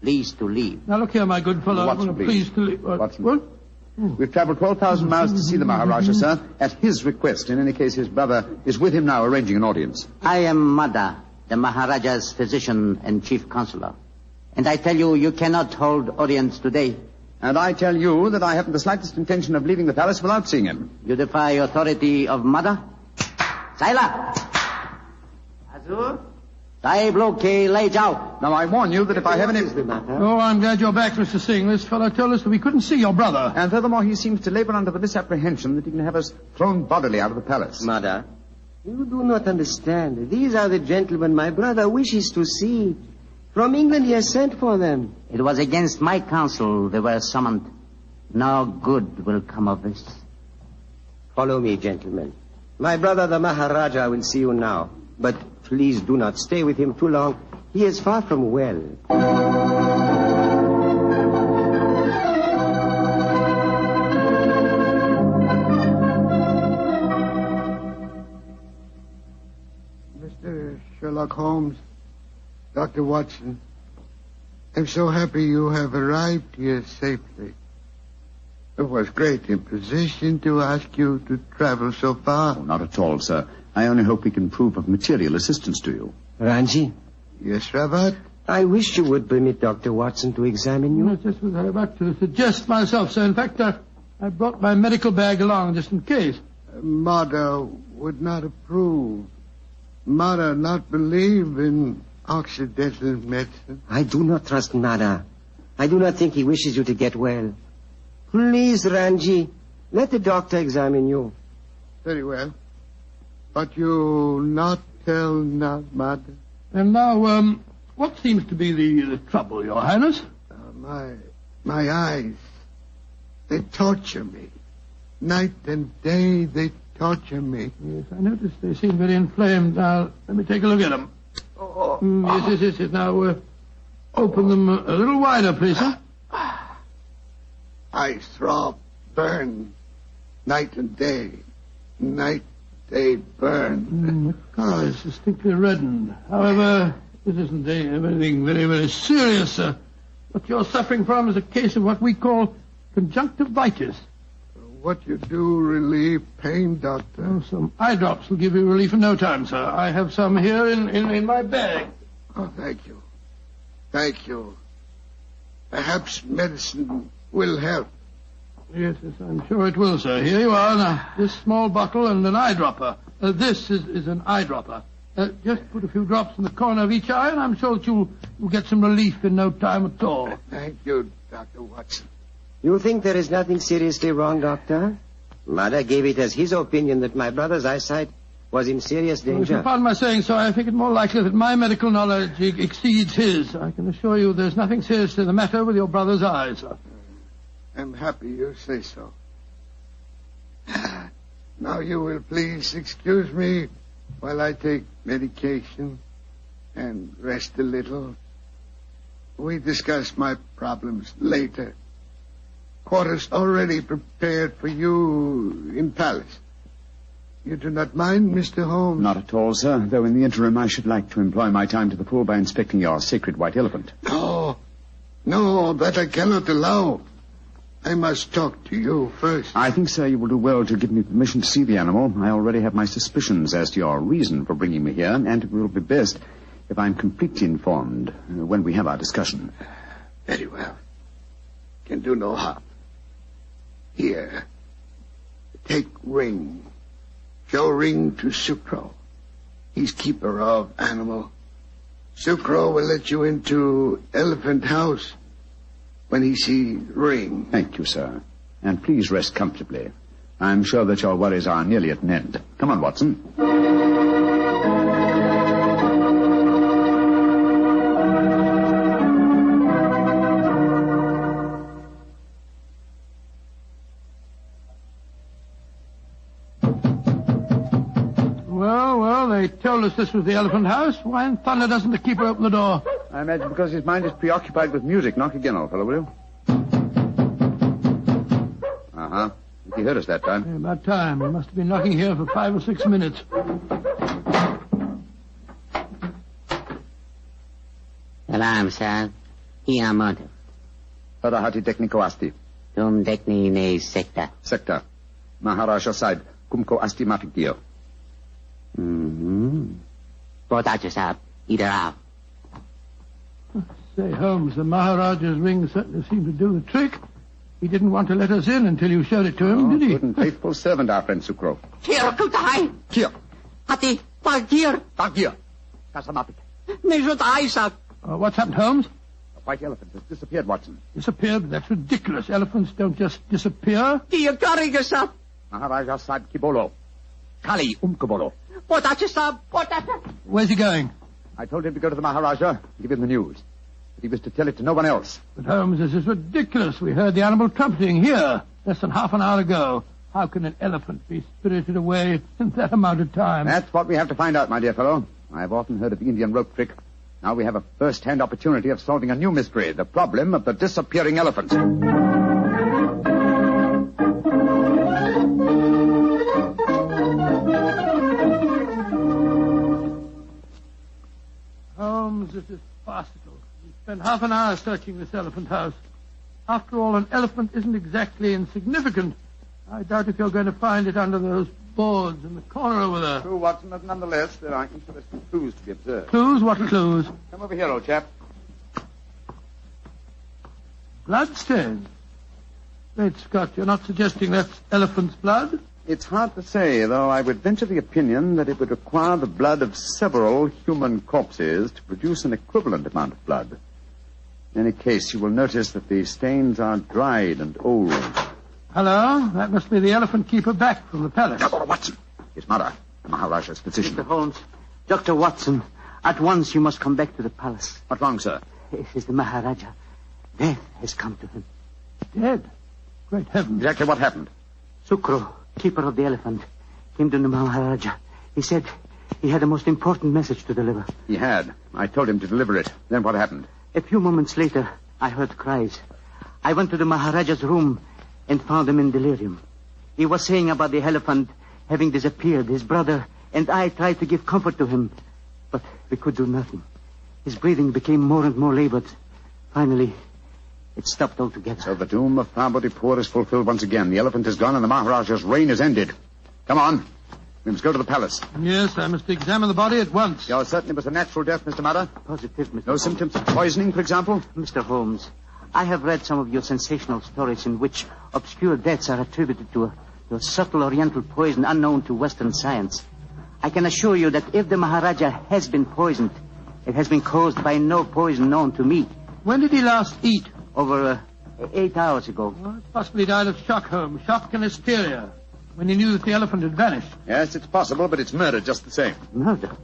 Please to leave. Now, look here, my good fellow. Watson, please to leave. Watson. What? We've traveled 12,000 miles to see the Maharaja, sir, at his request. In any case, his brother is with him now arranging an audience. I am Mada, the Maharaja's physician and chief counselor. And I tell you, you cannot hold audience today. And I tell you that I haven't the slightest intention of leaving the palace without seeing him. You defy authority of Mada? Saila! Azur? Sahib Loke, lay out. Now, I warn you that if I have any... Oh, I'm glad you're back, Mr. Singh. This fellow told us that we couldn't see your brother. And furthermore, he seems to labor under the misapprehension that he can have us thrown bodily out of the palace. Mother, you do not understand. These are the gentlemen my brother wishes to see. From England he has sent for them. It was against my counsel they were summoned. No good will come of this. Follow me, gentlemen. My brother, the Maharaja, will see you now. But please do not stay with him too long. He is far from well. Mr. Sherlock Holmes, Dr. Watson, I'm so happy you have arrived here safely. It was great imposition to ask you to travel so far. Oh, not at all, sir. I only hope we can prove of material assistance to you. Ranji? Yes, Rabat? I wish you would permit Dr. Watson to examine you. That's just what I was about to suggest myself, sir. In fact, I brought my medical bag along just in case. Mother would not approve. Mother not believe in Occidental medicine. I do not trust Nada. I do not think he wishes you to get well. Please, Ranji, let the doctor examine you. Very well. But you not tell not Mother. And now, what seems to be the trouble, Your Highness? My eyes, they torture me. Night and day, they torture me. Yes, I noticed they seem very inflamed. Now, let me take a look at them. Yes. Now, open them a little wider, please, sir. I throb, burn, night and day. Night, day, burn. The color is distinctly reddened. However, this isn't anything very, very serious, sir. What you're suffering from is a case of what we call conjunctivitis. What you do relieve pain, doctor? Oh, some eye drops will give you relief in no time, sir. I have some here in my bag. Oh, thank you. Thank you. Perhaps medicine will help. Yes, I'm sure it will, sir. Here you are. Now, this small bottle and an eyedropper. This is an eyedropper. Just put a few drops in the corner of each eye, and I'm sure that you'll get some relief in no time at all. Thank you, Dr. Watson. You think there is nothing seriously wrong, Doctor? Mother gave it as his opinion that my brother's eyesight was in serious danger. Pardon my saying so, I think it more likely that my medical knowledge exceeds his. I can assure you there's nothing seriously the matter with your brother's eyes, sir. I'm happy you say so. Now you will please excuse me while I take medication and rest a little. We discuss my problems later. Quarters already prepared for you in palace. You do not mind, Mr. Holmes? Not at all, sir, though in the interim I should like to employ my time to the full by inspecting your sacred white elephant. No, No, that I cannot allow. I must talk to you first. I think, sir, you will do well to give me permission to see the animal. I already have my suspicions as to your reason for bringing me here, and it will be best if I'm completely informed when we have our discussion. Very well. Can do no harm. Here. Take ring. Show ring to Sucro. He's keeper of animal. Sucro will let you into elephant house when he see ring. Thank you, sir. And please rest comfortably. I'm sure that your worries are nearly at an end. Come on, Watson. Well, they told us this was the elephant house. Why in thunder doesn't the keeper open the door? I imagine because his mind is preoccupied with music. Knock again, old fellow, will you? Uh-huh. He heard us that time. Yeah, about time. He must have been knocking here for 5 or 6 minutes. Salam, sir. Ia motive. Parahati technico asti. Tum dekni ne secta. Secta. Maharaja side. Kumko asti mafikio. Potato sahab. Either out. Say, Holmes, the Maharaja's ring certainly seemed to do the trick. He didn't want to let us in until you showed it to him, did he? Good and faithful servant, our friend Sucro. Here, kutai. Here. Hati, parkir. Here. Kasamapik. Nejut aisap. What's happened, Holmes? The white elephant has disappeared, Watson. Disappeared? That's ridiculous. Elephants don't just disappear. Dia karigasap. Maharaja side kibolo. Kali umkabolo. Potato sahab. Potato. Where's he going? I told him to go to the Maharaja and give him the news. But he was to tell it to no one else. But, Holmes, this is ridiculous. We heard the animal trumpeting here less than half an hour ago. How can an elephant be spirited away in that amount of time? That's what we have to find out, my dear fellow. I've often heard of the Indian rope trick. Now we have a first-hand opportunity of solving a new mystery, the problem of the disappearing elephant. Holmes, this is farcical. We spent half an hour searching this elephant house. After all, an elephant isn't exactly insignificant. I doubt if you're going to find it under those boards in the corner over there. True, Watson, but nonetheless, there are interesting clues to be observed. Clues? What clues? Come over here, old chap. Bloodstains. Great Scott, you're not suggesting that's elephant's blood? It's hard to say, though I would venture the opinion that it would require the blood of several human corpses to produce an equivalent amount of blood. In any case, you will notice that the stains are dried and old. Hello? That must be the elephant keeper back from the palace. Dr. Watson, his mother, the Maharaja's physician. Mr. Holmes, Dr. Watson, at once you must come back to the palace. What's wrong, sir? It is the Maharaja. Death has come to him. Dead? Great heavens. Exactly what happened? Sucro, keeper of the elephant, came to the Maharaja. He said he had a most important message to deliver. He had. I told him to deliver it. Then what happened? A few moments later, I heard cries. I went to the Maharaja's room and found him in delirium. He was saying about the elephant having disappeared. His brother and I tried to give comfort to him, but we could do nothing. His breathing became more and more labored. Finally, it stopped altogether. So the doom of Parvati-Pur is fulfilled once again. The elephant is gone and the Maharaja's reign is ended. Come on. We must go to the palace. Yes, I must examine the body at once. Yours certainly was a natural death, Mr. Mudder. Positive, Mr. No Holmes. symptoms of poisoning, for example? Mr. Holmes, I have read some of your sensational stories in which obscure deaths are attributed to a subtle oriental poison unknown to Western science. I can assure you that if the Maharaja has been poisoned, it has been caused by no poison known to me. When did he last eat? Over 8 hours ago. Well, possibly died of shock, Holmes. Shock and hysteria. When he knew that the elephant had vanished. Yes, it's possible, but it's murder just the same. Murder?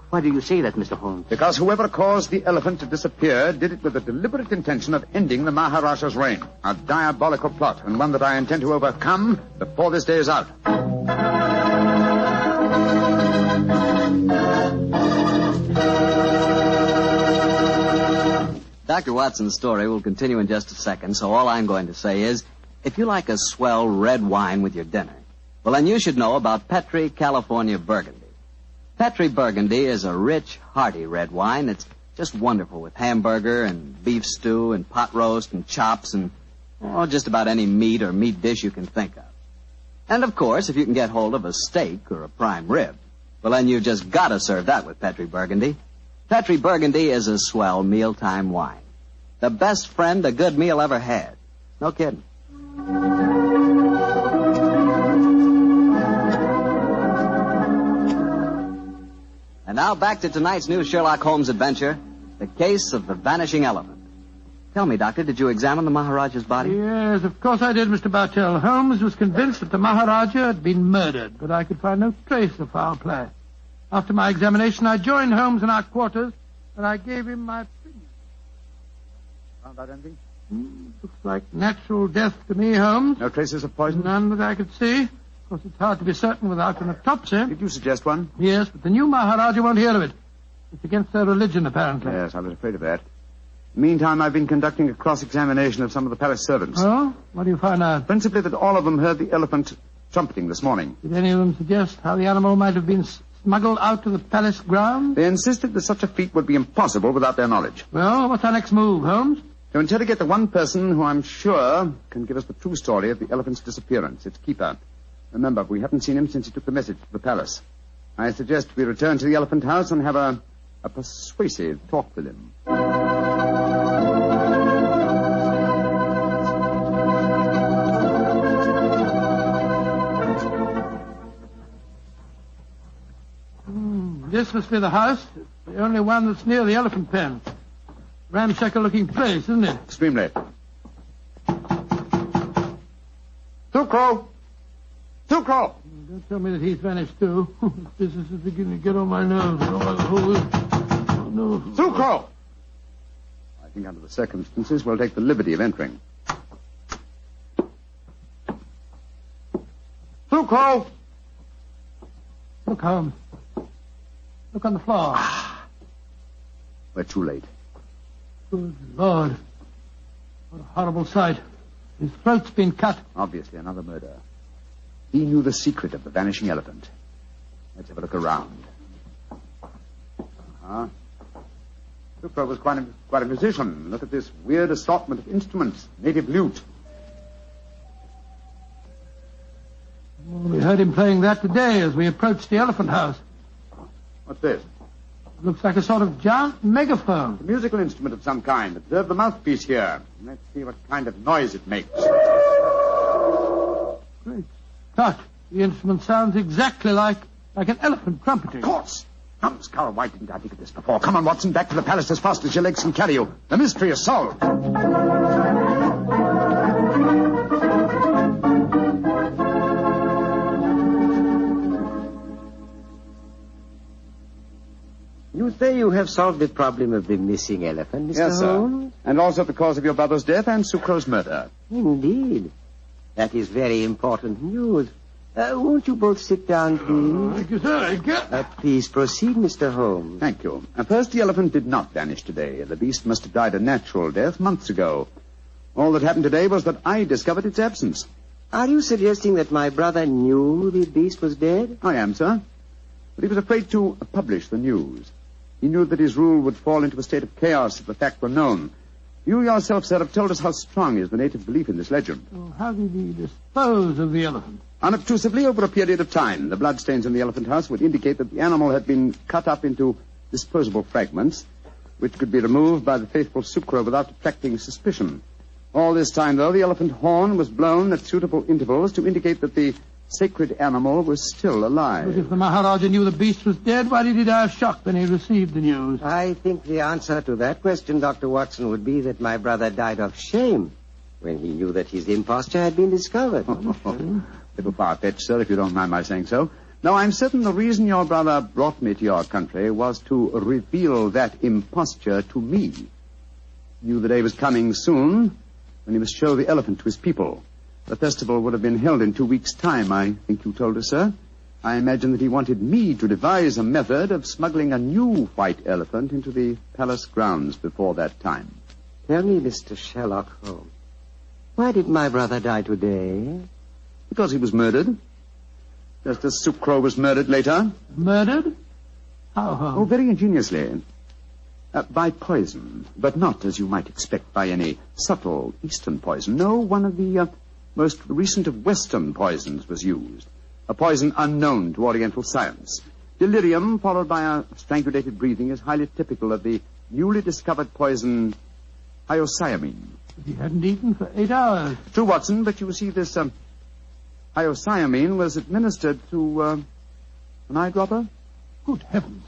Why do you say that, Mr. Holmes? Because whoever caused the elephant to disappear did it with a deliberate intention of ending the Maharaja's reign. A diabolical plot, and one that I intend to overcome before this day is out. Dr. Watson's story will continue in just a second, so all I'm going to say is, if you like a swell red wine with your dinner, well, then you should know about Petri California Burgundy. Petri Burgundy is a rich, hearty red wine. It's Just wonderful with hamburger and beef stew and pot roast and chops and just about any meat or meat dish you can think of. And, of course, if you can get hold of a steak or a prime rib, well, then you've just got to serve that with Petri Burgundy. Petri Burgundy is a swell mealtime wine. The best friend a good meal ever had. No kidding. And now back to tonight's new Sherlock Holmes adventure, the case of the vanishing elephant. Tell me, Doctor, did you examine the Maharaja's body? Yes, of course I did, Mr. Bartell. Holmes was convinced that the Maharaja had been murdered, but I could find no trace of foul play. After my examination, I joined Holmes in our quarters, and I gave him my opinion. Found out anything? Looks like natural death to me, Holmes. No traces of poison? None that I could see. Of course, it's hard to be certain without an autopsy. Did you suggest one? Yes, but the new Maharaja won't hear of it. It's against their religion, apparently. Yes, I was afraid of that. Meantime, I've been conducting a cross-examination of some of the palace servants. Oh? What do you find out? Principally that all of them heard the elephant trumpeting this morning. Did any of them suggest how the animal might have been smuggled out to the palace grounds? They insisted that such a feat would be impossible without their knowledge. Well, what's our next move, Holmes? To interrogate the one person who I'm sure can give us the true story of the elephant's disappearance, its keeper. Remember, we haven't seen him since he took the message to the palace. I suggest we return to the elephant house and have a persuasive talk with him. This must be the house. The only one that's near the elephant pen. Ramshackle-looking place, isn't it? Extremely. Sucro! Sucro! Don't tell me that he's vanished, too. This is beginning to get on my nerves. Oh, no. Sucro! I think under the circumstances, we'll take the liberty of entering. Sucro! Look, Holmes. Look on the floor. We're too late. Good Lord. What a horrible sight. His throat's been cut. Obviously another murder. He knew the secret of the vanishing elephant. Let's have a look around. Sucro was quite a musician. Look at this weird assortment of instruments. Native lute. Well, we heard him playing that today as we approached the elephant house. What's this? It looks like a sort of giant megaphone. A musical instrument of some kind. Observe the mouthpiece here. Let's see what kind of noise it makes. Great Scott. The instrument sounds exactly like an elephant trumpeting. Of course. Come, Scarrow, why didn't I think of this before? Come on, Watson, back to the palace as fast as your legs can carry you. The mystery is solved. You say you have solved the problem of the missing elephant, Mr. Yes, Holmes? sir. And also the cause of your brother's death and Sucro's murder. Indeed. That is very important news. Won't you both sit down, please? Thank you, sir. Thank you. Please proceed, Mr. Holmes. Thank you. First, the elephant did not vanish today. The beast must have died a natural death months ago. All that happened today was that I discovered its absence. Are you suggesting that my brother knew the beast was dead? I am, sir. But he was afraid to publish the news. He knew that his rule would fall into a state of chaos if the fact were known. You yourself, sir, have told us how strong is the native belief in this legend. So how did he dispose of the elephant? Unobtrusively over a period of time. The bloodstains in the elephant house would indicate that the animal had been cut up into disposable fragments, which could be removed by the faithful Sucro without attracting suspicion. All this time, though, the elephant horn was blown at suitable intervals to indicate that the sacred animal was still alive. But if the Maharaja knew the beast was dead, why did he die of shock when he received the news? I think the answer to that question, Dr. Watson, would be that my brother died of shame when he knew that his imposture had been discovered. Little far-fetched, sir, if you don't mind my saying so. Now, I'm certain the reason your brother brought me to your country was to reveal that imposture to me. He knew the day was coming soon when he must show the elephant to his people. The festival would have been held in 2 weeks' time, I think you told us, sir. I imagine that he wanted me to devise a method of smuggling a new white elephant into the palace grounds before that time. Tell me, Mr. Sherlock Holmes, why did my brother die today? Because he was murdered. Just as Sucro was murdered later. Murdered? How? Oh, very ingeniously. By poison, but not, as you might expect, by any subtle Eastern poison. No, one of the most recent of Western poisons was used. A poison unknown to Oriental science. Delirium, followed by a strangulated breathing, is highly typical of the newly discovered poison hyoscyamine. He hadn't eaten for 8 hours. True, Watson, but you see, this hyoscyamine was administered through an eyedropper. Good heavens.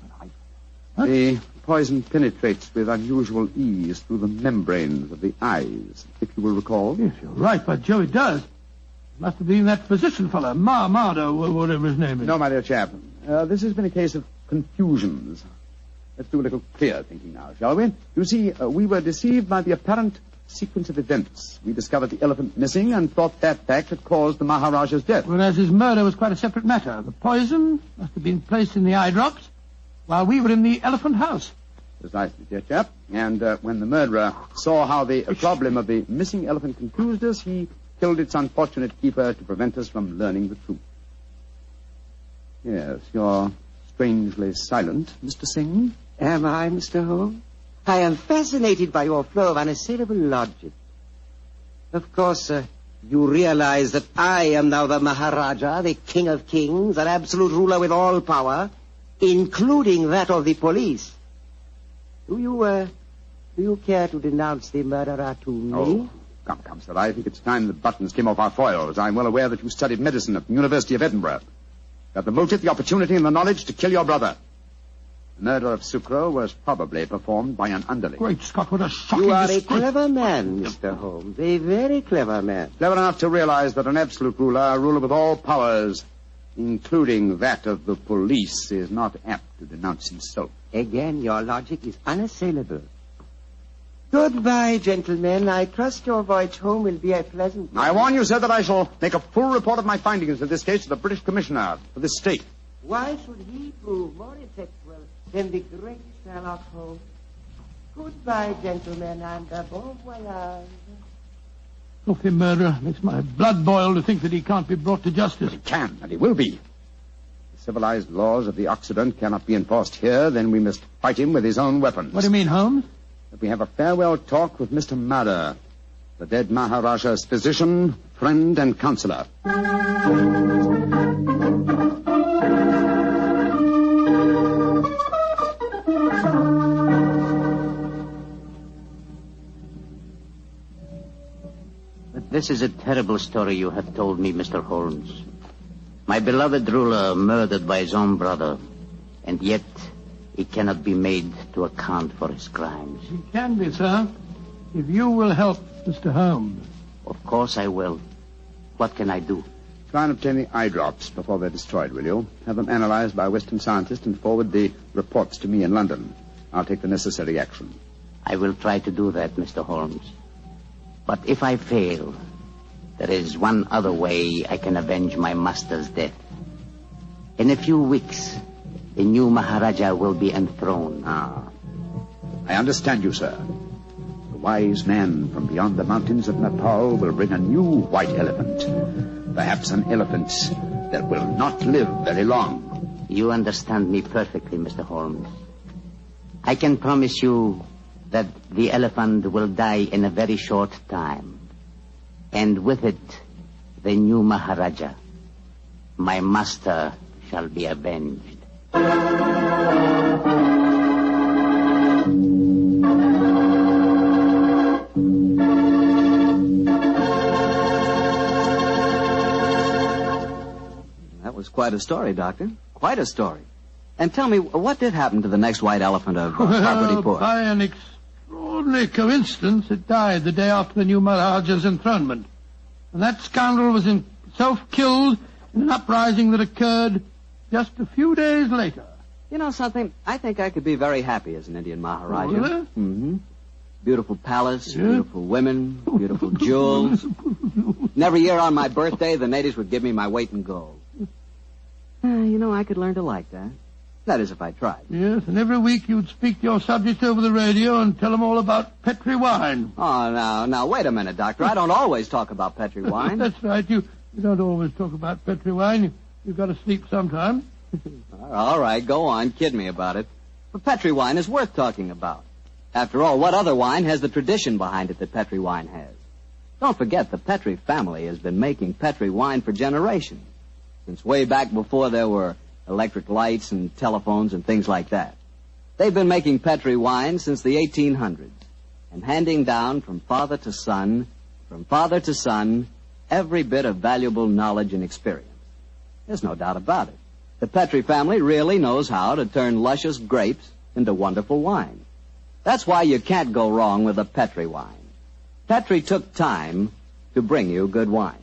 The poison penetrates with unusual ease through the membranes of the eyes, if you will recall. Yes, you're right, by Joe, it does. It must have been that physician fellow, Mardo, whatever his name is. No, my dear chap. This has been a case of confusions. Let's do a little clear thinking now, shall we? You see, we were deceived by the apparent sequence of events. We discovered the elephant missing and thought that fact had caused the Maharaja's death. Whereas his murder was quite a separate matter. The poison must have been placed in the eye drops while we were in the elephant house. Precisely, dear chap. And when the murderer saw how the problem of the missing elephant confused us, he killed its unfortunate keeper to prevent us from learning the truth. Yes, you're strangely silent, Mr. Singh. Am I, Mr. Holmes? I am fascinated by your flow of unassailable logic. Of course, you realize that I am now the Maharaja, the King of Kings, an absolute ruler with all power, including that of the police. Do you care to denounce the murderer to me? Oh, come, sir. I think it's time the buttons came off our foils. I'm well aware that you studied medicine at the University of Edinburgh. You have the motive, the opportunity, and the knowledge to kill your brother. The murder of Sucro was probably performed by an underling. Great Scott, what a shocking... You are a clever man, Mr. Holmes. A very clever man. Clever enough to realize that an absolute ruler, a ruler with all powers, including that of the police, is not apt to denounce himself. Again, your logic is unassailable. Goodbye, gentlemen. I trust your voyage home will be a pleasant one. I warn you, sir, that I shall make a full report of my findings in this case to the British Commissioner for this state. Why should he prove more effectual than the great Sherlock Holmes? Goodbye, gentlemen, and bon voyage. Filthy murderer. Makes my blood boil to think that he can't be brought to justice. He can, and he will be. The civilized laws of the Occident cannot be enforced here, then we must fight him with his own weapons. What do you mean, Holmes? That we have a farewell talk with Mr. Madder, the dead Maharaja's physician, friend, and counselor. But this is a terrible story you have told me, Mr. Holmes. My beloved ruler murdered by his own brother, and yet he cannot be made to account for his crimes. He can be, sir, if you will help Mr. Holmes. Of course I will. What can I do? Try and obtain the eye drops before they're destroyed, will you? Have them analyzed by a Western scientist and forward the reports to me in London. I'll take the necessary action. I will try to do that, Mr. Holmes. But if I fail, there is one other way I can avenge my master's death. In a few weeks, the new Maharaja will be enthroned. Ah, I understand you, sir. The wise man from beyond the mountains of Nepal will bring a new white elephant. Perhaps an elephant that will not live very long. You understand me perfectly, Mr. Holmes. I can promise you that the elephant will die in a very short time. And with it, the new Maharaja, my master, shall be avenged. That was quite a story, Doctor. Quite a story. And tell me, what did happen to the next white elephant of Parapet? By an extraordinary coincidence, it died the day after the new Maharaja's enthronement. And that scoundrel was himself killed in an uprising that occurred just a few days later. You know something? I think I could be very happy as an Indian Maharaja. Oh, really? Mm-hmm. Beautiful palace, beautiful women, beautiful jewels. And every year on my birthday, the natives would give me my weight in gold. You know, I could learn to like that. That is, if I tried. Yes, and every week you'd speak to your subjects over the radio and tell them all about Petri wine. Oh, now, wait a minute, Doctor. I don't always talk about Petri wine. That's right. You don't always talk about Petri wine. You've got to sleep sometime. All right, go on. Kid me about it. But Petri wine is worth talking about. After all, what other wine has the tradition behind it that Petri wine has? Don't forget, the Petri family has been making Petri wine for generations, since way back before there were electric lights and telephones and things like that. They've been making Petri wine since the 1800s, and handing down from father to son, every bit of valuable knowledge and experience. There's no doubt about it. The Petri family really knows how to turn luscious grapes into wonderful wine. That's why you can't go wrong with a Petri wine. Petri took time to bring you good wine.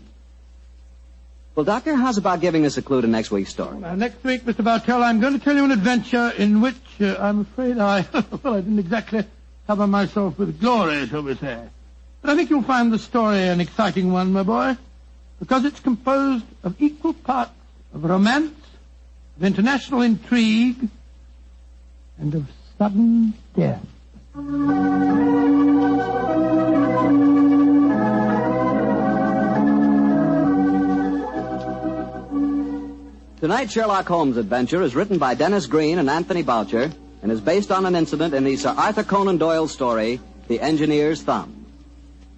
Well, Doctor, how's about giving us a clue to next week's story? Now, next week, Mr. Bartell, I'm going to tell you an adventure in which I'm afraid I didn't exactly cover myself with glory, shall we say. But I think you'll find the story an exciting one, my boy, because it's composed of equal parts of romance, of international intrigue, and of sudden death. Tonight's Sherlock Holmes adventure is written by Dennis Green and Anthony Boucher and is based on an incident in the Sir Arthur Conan Doyle story, The Engineer's Thumb.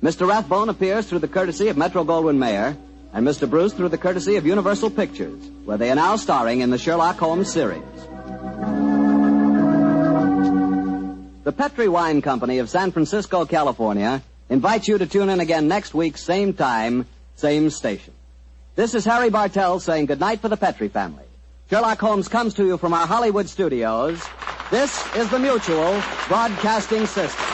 Mr. Rathbone appears through the courtesy of Metro-Goldwyn-Mayer and Mr. Bruce through the courtesy of Universal Pictures, where they are now starring in the Sherlock Holmes series. The Petri Wine Company of San Francisco, California, invites you to tune in again next week, same time, same station. This is Harry Bartell saying goodnight for the Petri family. Sherlock Holmes comes to you from our Hollywood studios. This is the Mutual Broadcasting System.